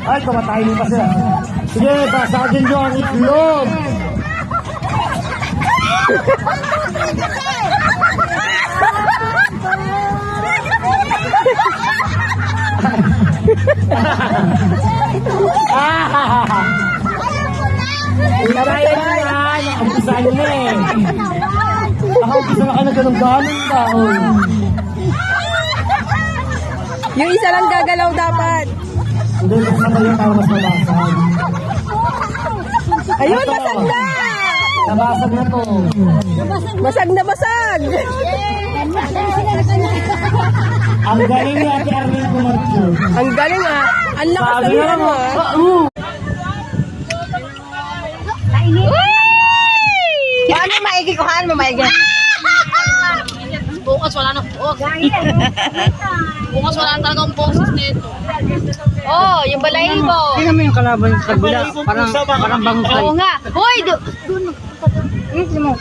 Ay, kumatayin pa siya. Sige, basagin nyo ang itlog. Karayan nyo yan. Umpisahan nyo na eh. Umpisa na ka na ganun-ganun ba? Yung isa lang gagalaw dapat. Hindi, kasama yung para mas mabasag. Ayun, basag na! Nabasag na to. Basag na basag! Ang galing ni Ate Arlene Kumarcho. Ang galing ah. Ang lakas ng hiram ah. Ano maigi ko haan mo maigi? Bukas wala na bukas. Bukas wala na talagang boses nito. Oh, yung balahibo. Tingnan mo yung kalaban sa kabila. Parang bangkay. Oo nga. Hoy, mo.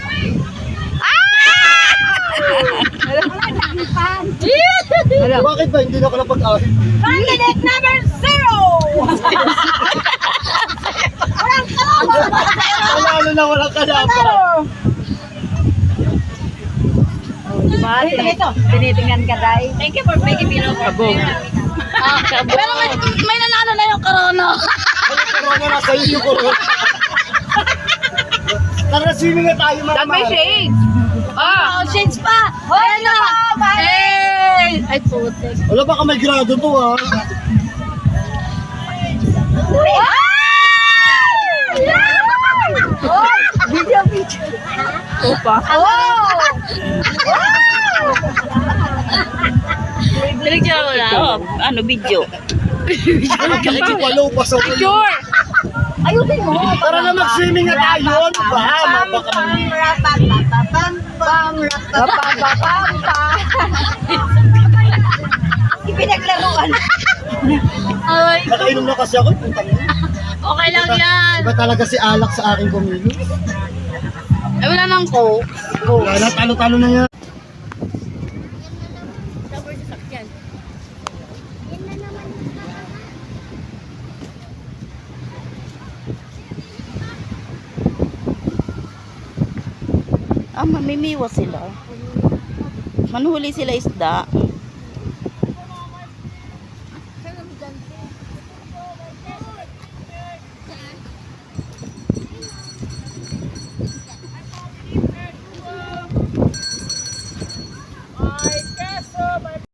Bakit ba hindi na ako napag-awit? Candidate number 0! Wala na walang kalaban. Diba? Tinitingnan ka, Day. Thank you for making me know. Kabog. Pero may nanalo na yung corona. Corona na sa'yo yung corona. Tara-swimming na tayo mga May shades. Oh, shades pa. Hoy, no! Hey! Ay, putik. Wala baka may grado to ha. Video. Opa. Dinig-dinig mo na. Ano, video. Walo pa sa Sure! Ayusin mo. Tara na mag-swimming na tayo. Ano ba? Mabaka Ipinaglaruan. Ay, Nakainom na kasi ako. okay lang yan. Iba talaga si Alak sa aking community. Ay, wala nang coke. Wala na, talo-talo na yan. Mamimiwas sila. Manhuli sila isda.